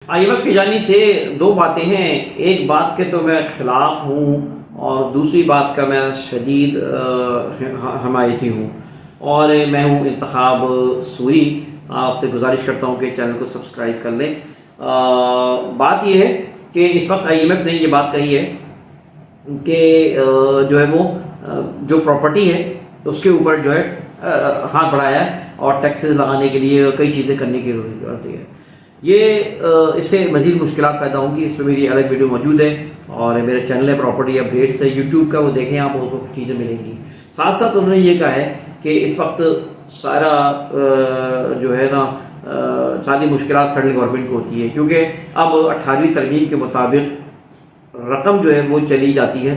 IMF کی جانب سے دو باتیں ہیں، ایک بات کے تو میں خلاف ہوں اور دوسری بات کا میں شدید حمایتی ہوں، اور میں ہوں انتخاب سوری۔ آپ سے گزارش کرتا ہوں کہ چینل کو سبسکرائب کر لیں۔ بات یہ ہے کہ اس وقت IMF نے یہ بات کہی ہے کہ جو ہے وہ جو پراپرٹی ہے اس کے اوپر جو ہے ہاتھ بڑھایا ہے اور ٹیکسز لگانے کے لیے کئی چیزیں کرنے کی ضرورت ہے۔ یہ اس سے مزید مشکلات پیدا ہوں گی۔ اس پہ میری الگ ویڈیو موجود ہے اور میرے چینل ہے پراپرٹی اپڈیٹس ہے یوٹیوب کا، وہ دیکھیں آپ کو چیزیں ملیں گی۔ ساتھ ساتھ انہوں نے یہ کہا ہے کہ اس وقت سارا جو ہے نا ساری مشکلات فیڈرل گورنمنٹ کو ہوتی ہے، کیونکہ اب 18ویں ترمیم کے مطابق رقم جو ہے وہ چلی جاتی ہے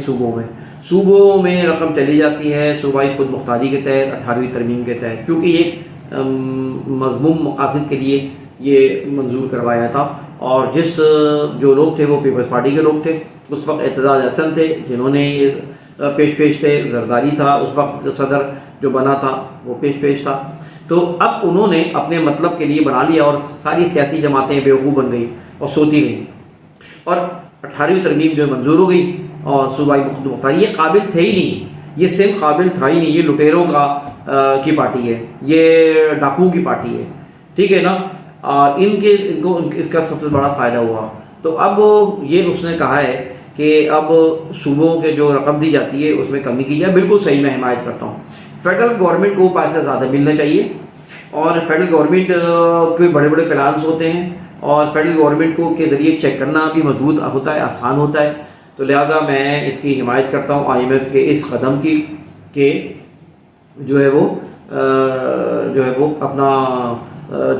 صوبوں میں رقم چلی جاتی ہے صوبائی خود مختاری کے تحت 18ویں ترمیم کے تحت، کیونکہ ایک مضموم مقاصد کے لیے یہ منظور کروایا تھا۔ اور جو لوگ تھے وہ پیپلز پارٹی کے لوگ تھے، اس وقت اعتزاز احسن تھے جنہوں نے پیش تھے، زرداری تھا اس وقت صدر جو بنا تھا وہ پیش تھا۔ تو اب انہوں نے اپنے مطلب کے لیے بنا لیا اور ساری سیاسی جماعتیں بیوقوف بن گئی اور سوتی رہیں، اور 18ویں ترمیم جو منظور ہو گئی اور صوبائی خود مختاری یہ قابل تھے ہی نہیں، یہ سندھ قابل تھا ہی نہیں، یہ لٹیروں کی پارٹی ہے، یہ ڈاکوؤں کی پارٹی ہے، ٹھیک ہے نا۔ ان کو اس کا سب سے بڑا فائدہ ہوا۔ تو اب یہ اس نے کہا ہے کہ اب صوبوں کے جو رقم دی جاتی ہے اس میں کمی کی جائے۔ بالکل صحیح، میں حمایت کرتا ہوں۔ فیڈرل گورنمنٹ کو پیسے زیادہ ملنا چاہیے، اور فیڈرل گورنمنٹ کے بڑے بڑے پلانس ہوتے ہیں، اور فیڈرل گورنمنٹ کو کے ذریعے چیک کرنا بھی مضبوط ہوتا ہے، آسان ہوتا ہے۔ تو لہٰذا میں اس کی حمایت کرتا ہوں IMF کے اس قدم کی کہ جو ہے وہ اپنا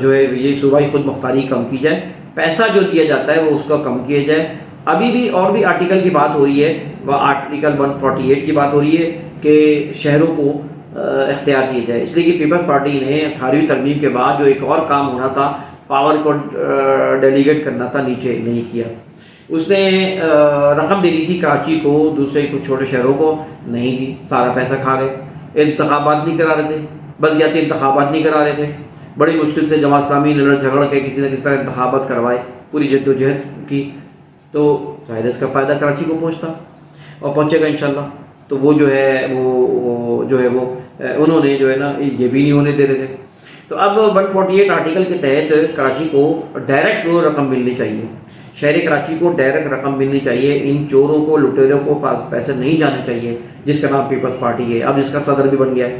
جو ہے یہ صوبائی خود مختاری کم کی جائے، پیسہ جو دیا جاتا ہے وہ اس کا کم کیا جائے۔ ابھی بھی اور بھی آرٹیکل کی بات ہو رہی ہے، وہ آرٹیکل 148 کی بات ہو رہی ہے کہ شہروں کو اختیار دیا جائے، اس لیے کہ پیپلز پارٹی نے 18ویں ترمیم کے بعد جو ایک اور کام ہونا تھا، پاور کو ڈیلیگیٹ کرنا تھا، نیچے نہیں کیا۔ اس نے رقم دینی تھی کراچی کو، دوسرے کچھ چھوٹے شہروں کو، نہیں دی، سارا پیسہ کھا گئے۔ انتخابات نہیں کرا رہے تھے، بلدیاتی انتخابات نہیں کرا رہے تھے، بڑی مشکل سے جماعت اسلامی لڑ جھگڑ کے کسی نہ کسی طرح انتخابات کروائے، پوری جد و جہد کی، تو ظاہر اس کا فائدہ کراچی کو پہنچتا اور پہنچے گا انشاءاللہ۔ تو وہ جو ہے وہ انہوں نے جو ہے نا یہ بھی نہیں ہونے دے رہے تھے۔ تو اب 148 آرٹیکل کے تحت کراچی کو ڈائریکٹ رقم ملنی چاہیے، شہر کراچی کو ڈائریکٹ رقم ملنی چاہیے، ان چوروں کو لٹیروں کو پاس پیسے نہیں جانے چاہیے، جس کا نام پیپلز پارٹی ہے، اب جس کا صدر بھی بن گیا ہے،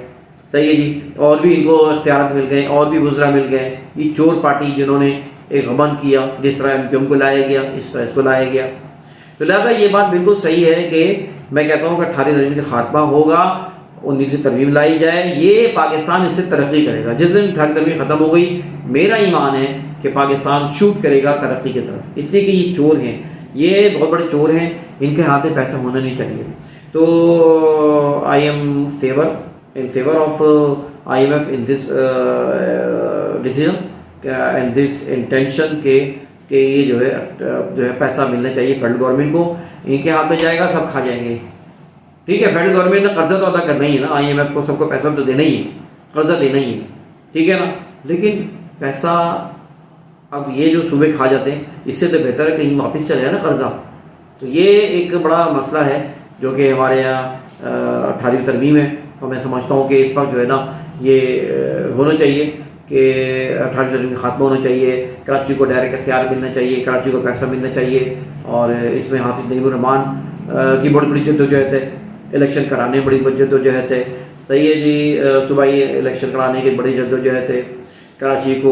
صحیح ہے جی، اور بھی ان کو اختیارات مل گئے، اور بھی وزراء مل گئے۔ یہ چور پارٹی جنہوں نے ایک غبن کیا، جس طرح MQM کو لایا گیا اس طرح اس کو لایا گیا۔ تو لہٰذا یہ بات بالکل صحیح ہے کہ میں کہتا ہوں کہ 18ویں ترمیم کا خاتمہ ہوگا، 19ویں ترمیم لائی جائے، یہ پاکستان اس سے ترقی کرے گا۔ جس دن 18ویں ترمیم ختم ہو گئی، میرا ایمان ہے کہ پاکستان شوٹ کرے گا ترقی کی طرف، اس لیے کہ یہ چور ہیں، یہ بہت بڑے چور ہیں، ان کے ہاتھ میں پیسہ ہونا نہیں چاہیے۔ تو I am in favor of IMF in this decision and this intention کہ یہ جو ہے پیسہ ملنا چاہیے فیڈرل گورنمنٹ کو، ان کے ہاتھ میں جائے گا سب کھا جائیں گے، ٹھیک ہے۔ فیڈرل گورنمنٹ نے قرضہ تو ادا کرنا ہی ہے نا، IMF کو سب کو پیسہ تو دینا ہی ہے، قرضہ دینا ہی ہے، ٹھیک ہے نا۔ لیکن پیسہ اب یہ جو صوبے کھا جاتے ہیں، اس سے تو بہتر ہے کہیں واپس چلے جائے نا قرضہ۔ تو یہ ایک بڑا مسئلہ ہے جو کہ ہمارے یہاں 18ویں ترمیم ہے، اور میں سمجھتا ہوں کہ اس وقت جو ہے نا یہ ہونا چاہیے کہ 18ویں ترمیم کا خاتمہ ہونا چاہیے، کراچی کو ڈائریکٹ اختیار ملنا چاہیے، کراچی کو پیسہ ملنا چاہیے، اور اس میں حافظ نعیم الرحمان کی بڑی بڑی جدوجہد ہے، الیکشن کرانے میں بڑی جدوجہد ہے، صحیح ہے جی، صوبائی الیکشن کرانے کی بڑی جدوجہد ہے۔ کراچی کو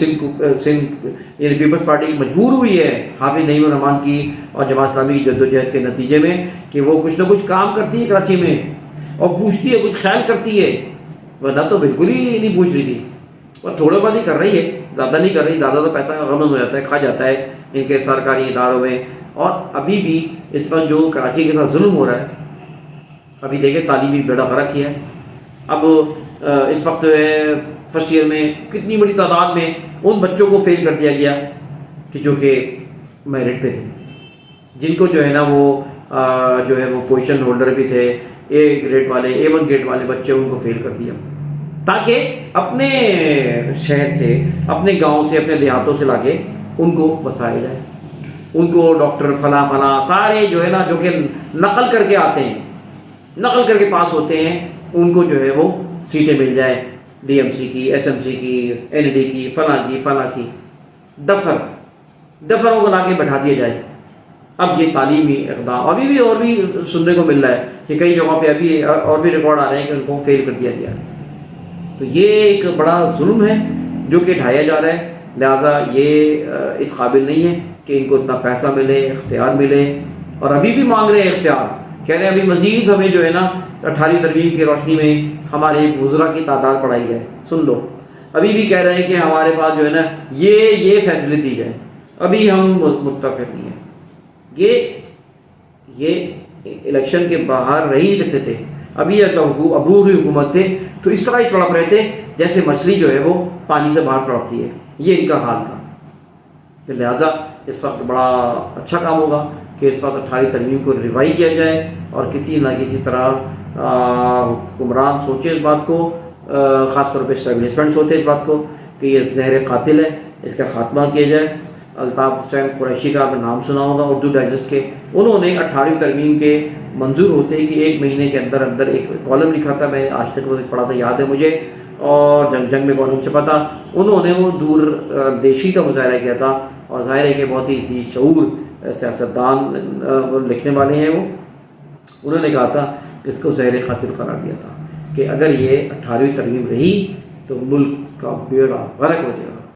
سندھ یعنی پیپلز پارٹی مجبور ہوئی ہے حافظ نعیم الرحمان کی اور جماعت اسلامی کی جدوجہد کے نتیجے میں کہ وہ کچھ نہ کچھ کام کرتی ہے کراچی میں، اور پوچھتی ہے، کچھ خیال کرتی ہے، ورنہ تو بالکل ہی نہیں پوچھ رہی تھی، اور تھوڑا بہت ہی کر رہی ہے، زیادہ نہیں کر رہی، زیادہ تو پیسہ کا غبن ہو جاتا ہے، کھا جاتا ہے ان کے سرکاری اداروں میں۔ اور ابھی بھی اس وقت جو کراچی کے ساتھ ظلم ہو رہا ہے، ابھی دیکھیں تعلیمی بیڑا غرق کیا ہے۔ اب اس وقت جو ہے فرسٹ ایئر میں کتنی بڑی تعداد میں ان بچوں کو فیل کر دیا گیا کہ جو کہ میرٹ پہ تھے، جن کو جو ہے نا وہ پوزیشن ہولڈر بھی تھے، A گریڈ والے، A1 گریڈ والے بچے، ان کو فیل کر دیا۔ تاکہ اپنے شہر سے، اپنے گاؤں سے، اپنے دیہاتوں سے لا کے ان کو بسایا جائے. ان کو ڈاکٹر فلاں فلاں سارے جو ہے نا، جو کہ نقل کر کے آتے ہیں، نقل کر کے پاس ہوتے ہیں، ان کو جو ہے وہ سیٹیں مل جائیں، ڈی ایم سی کی، ایس ایم سی کی، این ڈی کی، فلاں کی فلاں کی. دفروں کو لا کے بٹھا دیا جائے. اب یہ تعلیمی اقدام ابھی بھی اور بھی سننے کو مل رہا ہے کہ کئی جگہوں پہ ابھی اور بھی ریکارڈ آ رہے ہیں کہ ان کو فیل کر دیا گیا. تو یہ ایک بڑا ظلم ہے جو کہ ڈھایا جا رہا ہے. لہٰذا یہ اس قابل نہیں ہے کہ ان کو اتنا پیسہ ملے، اختیار ملے. اور ابھی بھی مانگ رہے ہیں اختیار، کہہ رہے ہیں ابھی مزید ہمیں جو ہے نا 18ویں ترمیم کی روشنی میں ہمارے وزراء کی تعداد بڑھائی جائے. سن لو، ابھی بھی کہہ رہے ہیں کہ ہمارے پاس جو ہے نا یہ فیصلے دی جائے. ابھی ہم متفق نہیں ہیں. یہ الیکشن کے باہر رہ ہی نہیں سکتے تھے. ابھی اگر عبوری حکومت تھے تو اس طرح ہی تڑپ رہے تھے جیسے مچھلی جو ہے وہ پانی سے باہر تڑپتی ہے. یہ ان کا حال تھا. تو لہٰذا اس وقت بڑا اچھا کام ہوگا کہ اس وقت 18ویں ترمیم کو ریوائو کیا جائے اور کسی نہ کسی طرح حکمران سوچے اس بات کو، خاص طور پہ اسٹیبلشمنٹ سوچے اس بات کو کہ یہ زہر قاتل ہے، اس کا خاتمہ کیا جائے. الطاف حسین قریشی کا آپ نے نام سنا ہوگا، اردو ڈائجسٹ کے. انہوں نے 18ویں ترمیم کے منظور ہوتے ہی کہ ایک مہینے کے اندر اندر ایک کالم لکھا تھا، میں آج تک وہ پڑھا تھا، یاد ہے مجھے، اور جنگ میں کالم چھپا تھا. انہوں نے وہ دور دیشی کا مظاہرہ کیا تھا، اور ظاہر ہے کہ بہت ہی ذی شعور سیاستدان لکھنے والے ہیں. وہ انہوں نے کہا تھا کہ اس کو زہر قاتل قرار دیا تھا کہ اگر یہ 18ویں ترمیم رہی تو ملک کا بیڑا غرق ہو جائے گا.